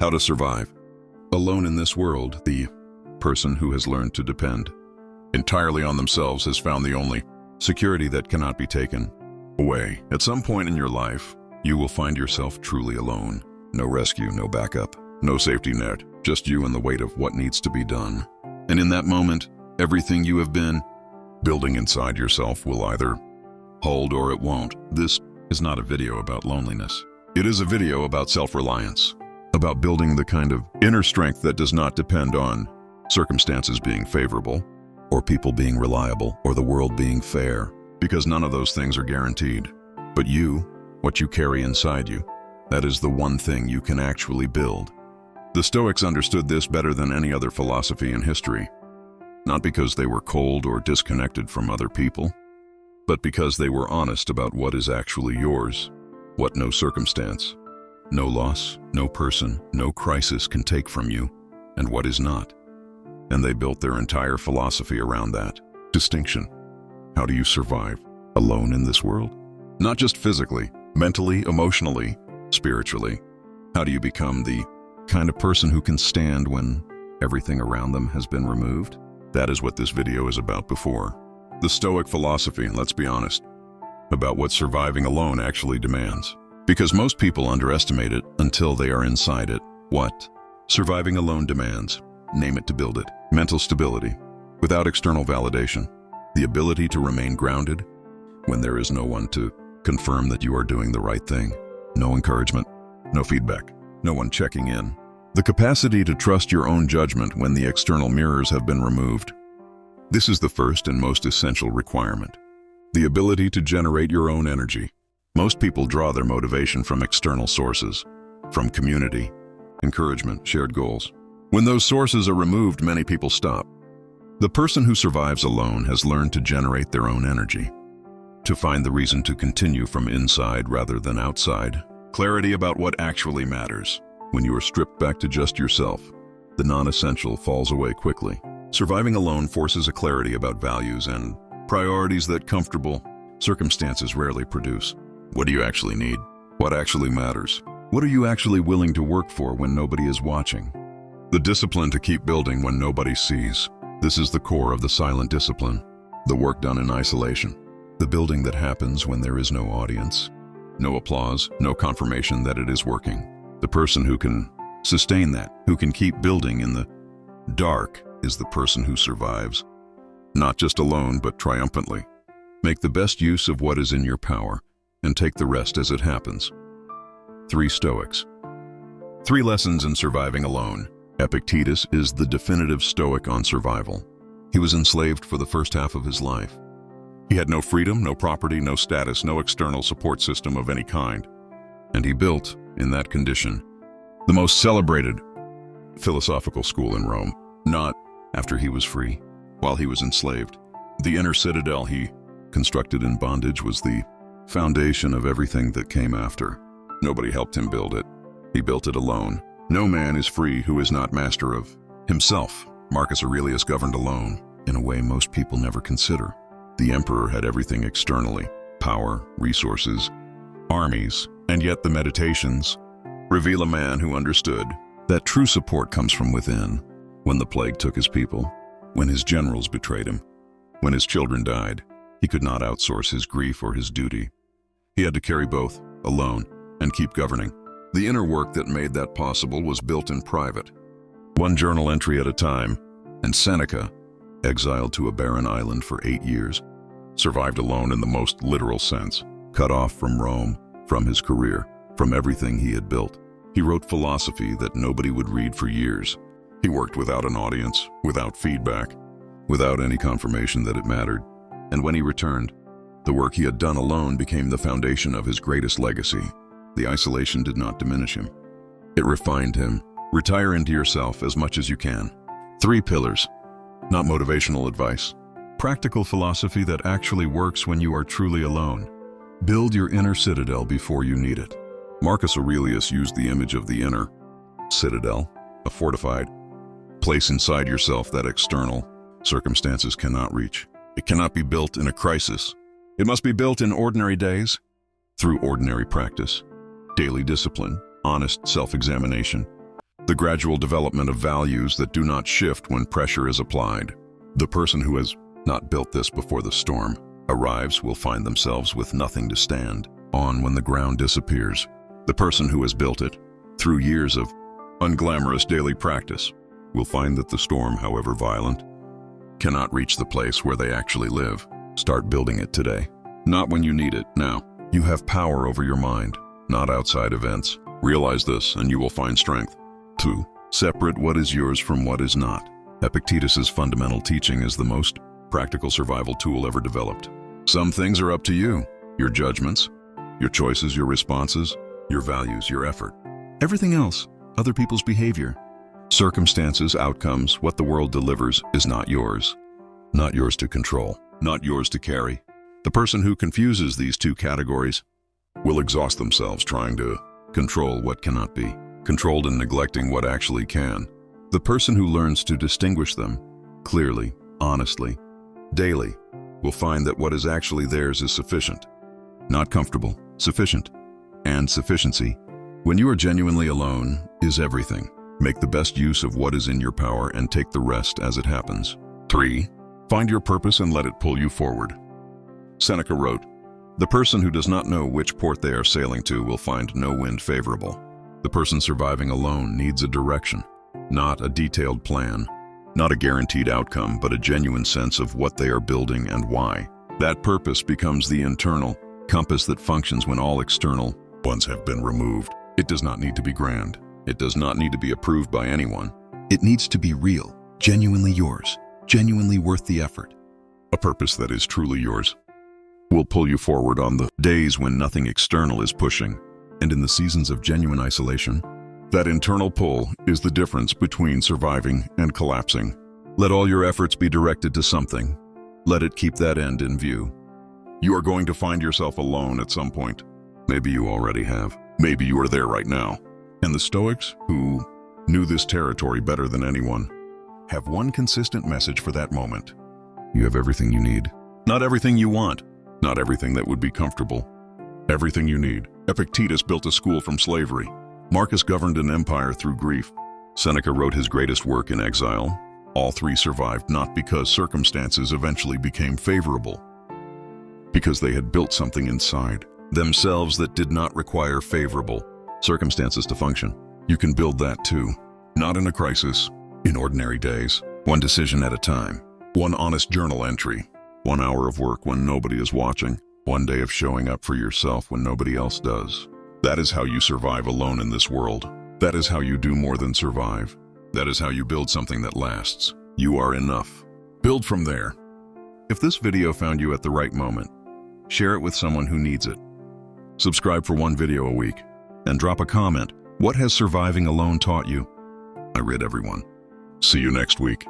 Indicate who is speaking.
Speaker 1: How to survive. Alone in this world, the person who has learned to depend entirely on themselves has found the only security that cannot be taken away. At some point in your life, you will find yourself truly alone. No rescue, no backup, no safety net, just you and the weight of what needs to be done. And in that moment, everything you have been building inside yourself will either hold or it won't. This is not a video about loneliness. It is a video about self-reliance, about building the kind of inner strength that does not depend on circumstances being favorable, or people being reliable, or the world being fair, because none of those things are guaranteed. But you, what you carry inside you, that is the one thing you can actually build. The Stoics understood this better than any other philosophy in history, not because they were cold or disconnected from other people, but because they were honest about what is actually yours, what no circumstance, no loss, no person, no crisis can take from you, and what is not. And they built their entire philosophy around that distinction. How do you survive alone in this world? Not just physically, mentally, emotionally, spiritually. How do you become the kind of person who can stand when everything around them has been removed? That is what this video is about before. The Stoic philosophy, and let's be honest, about what surviving alone actually demands. Because most people underestimate it until they are inside it. What surviving alone demands, name it to build it. Mental stability, without external validation. The ability to remain grounded when there is no one to confirm that you are doing the right thing. No encouragement, no feedback, no one checking in. The capacity to trust your own judgment when the external mirrors have been removed. This is the first and most essential requirement. The ability to generate your own energy. Most people draw their motivation from external sources, from community, encouragement, shared goals. When those sources are removed, many people stop. The person who survives alone has learned to generate their own energy, to find the reason to continue from inside rather than outside. Clarity about what actually matters. When you are stripped back to just yourself, the non-essential falls away quickly. Surviving alone forces a clarity about values and priorities that comfortable circumstances rarely produce. What do you actually need? What actually matters? What are you actually willing to work for when nobody is watching? The discipline to keep building when nobody sees. This is the core of the silent discipline. The work done in isolation. The building that happens when there is no audience. No applause, no confirmation that it is working. The person who can sustain that, who can keep building in the dark, is the person who survives. Not just alone, but triumphantly. Make the best use of what is in your power, and take the rest as it happens. 3 Stoics. 3 lessons in surviving alone. Epictetus is the definitive Stoic on survival. He was enslaved for the first half of his life. He had no freedom, no property, no status, no external support system of any kind. And he built, in that condition, the most celebrated philosophical school in Rome. Not after he was free, while he was enslaved. The inner citadel he constructed in bondage was the foundation of everything that came after. Nobody helped him build it. He built it alone. No man is free who is not master of himself. Marcus Aurelius governed alone, in a way most people never consider. The emperor had everything externally, power, resources, armies, and yet the Meditations reveal a man who understood that true support comes from within. When the plague took his people, when his generals betrayed him, when his children died, he could not outsource his grief or his duty. He had to carry both, alone, and keep governing. The inner work that made that possible was built in private, one journal entry at a time, and Seneca, exiled to a barren island for 8 years, survived alone in the most literal sense, cut off from Rome, from his career, from everything he had built. He wrote philosophy that nobody would read for years. He worked without an audience, without feedback, without any confirmation that it mattered. And when he returned, the work he had done alone became the foundation of his greatest legacy. The isolation did not diminish him. It refined him. Retire into yourself as much as you can. 3 pillars, not motivational advice. Practical philosophy that actually works when you are truly alone. Build your inner citadel before you need it. Marcus Aurelius used the image of the inner citadel, a fortified place inside yourself that external circumstances cannot reach. It cannot be built in a crisis. It must be built in ordinary days, through ordinary practice, daily discipline, honest self-examination, the gradual development of values that do not shift when pressure is applied. The person who has not built this before the storm arrives will find themselves with nothing to stand on when the ground disappears. The person who has built it, through years of unglamorous daily practice, will find that the storm, however violent, cannot reach the place where they actually live. Start building it today. Not when you need it, now. You have power over your mind, not outside events. Realize this and you will find strength. 2. Separate what is yours from what is not. Epictetus's fundamental teaching is the most practical survival tool ever developed. Some things are up to you. Your judgments, your choices, your responses, your values, your effort. Everything else, other people's behavior, circumstances, outcomes, what the world delivers is not yours. Not yours to control, not yours to carry. The person who confuses these two categories will exhaust themselves trying to control what cannot be, controlled and neglecting what actually can. The person who learns to distinguish them clearly, honestly, daily, will find that what is actually theirs is sufficient. Not comfortable, sufficient. And sufficiency, when you are genuinely alone, is everything. Make the best use of what is in your power and take the rest as it happens. 3. Find your purpose and let it pull you forward. Seneca wrote, "The person who does not know which port they are sailing to will find no wind favorable." The person surviving alone needs a direction, not a detailed plan, not a guaranteed outcome, but a genuine sense of what they are building and why. That purpose becomes the internal compass that functions when all external ones have been removed. It does not need to be grand. It does not need to be approved by anyone. It needs to be real, genuinely yours, genuinely worth the effort. A purpose that is truly yours will pull you forward on the days when nothing external is pushing, and in the seasons of genuine isolation. That internal pull is the difference between surviving and collapsing. Let all your efforts be directed to something. Let it keep that end in view. You are going to find yourself alone at some point. Maybe you already have. Maybe you are there right now. And the Stoics, who knew this territory better than anyone, have one consistent message for that moment. You have everything you need. Not everything you want. Not everything that would be comfortable. Everything you need. Epictetus built a school from slavery. Marcus governed an empire through grief. Seneca wrote his greatest work in exile. All three survived not because circumstances eventually became favorable, because they had built something inside themselves that did not require favorable circumstances to function. You can build that too. Not in a crisis, in ordinary days. One decision at a time. One honest journal entry. 1 hour of work when nobody is watching. 1 day of showing up for yourself when nobody else does. That is how you survive alone in this world. That is how you do more than survive. That is how you build something that lasts. You are enough. Build from there. If this video found you at the right moment, share it with someone who needs it. Subscribe for 1 video a week, and drop a comment. What has surviving alone taught you? I read everyone. See you next week.